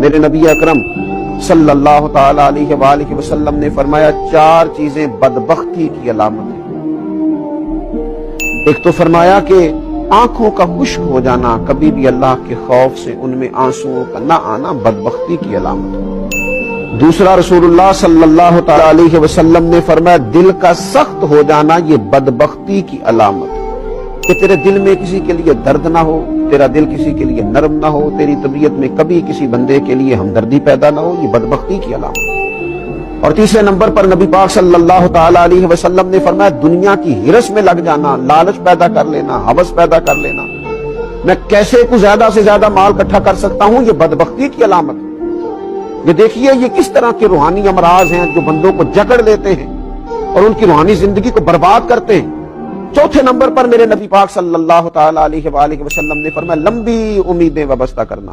میرے نبی اکرم صلی اللہ تعالی علیہ وآلہ وسلم نے فرمایا 4 چیزیں بدبختی کی علامت ہیں۔ ایک تو فرمایا کہ آنکھوں کا خشک ہو جانا، کبھی بھی اللہ کے خوف سے ان میں آنسوؤں کا نہ آنا بدبختی کی علامت ہے۔ دوسرا، رسول اللہ صلی اللہ تعالی علیہ وسلم نے فرمایا دل کا سخت ہو جانا یہ بدبختی کی علامت ہے، کہ تیرے دل میں کسی کے لیے درد نہ ہو، تیرا دل کسی کے لیے نرم نہ ہو، تیری طبیعت میں کبھی کسی بندے کے لیے ہمدردی پیدا نہ ہو، یہ بدبختی کی علامت ہے۔ اور تیسرے نمبر پر نبی پاک صلی اللہ تعالی علیہ وسلم نے فرمایا دنیا کی ہرس میں لگ جانا، لالچ پیدا کر لینا، ہوس پیدا کر لینا، میں کیسے کو زیادہ سے زیادہ مال اکٹھا کر سکتا ہوں، یہ بدبختی کی علامت ہے۔ یہ دیکھیے یہ کس طرح کے روحانی امراض ہیں جو بندوں کو جکڑ لیتے ہیں اور ان کی روحانی زندگی کو برباد کرتے ہیں۔ چوتھے نمبر پر میرے نبی پاک صلی اللہ تعالی علیہ وآلہ وسلم نے فرمایا لمبی امیدیں وابستہ کرنا۔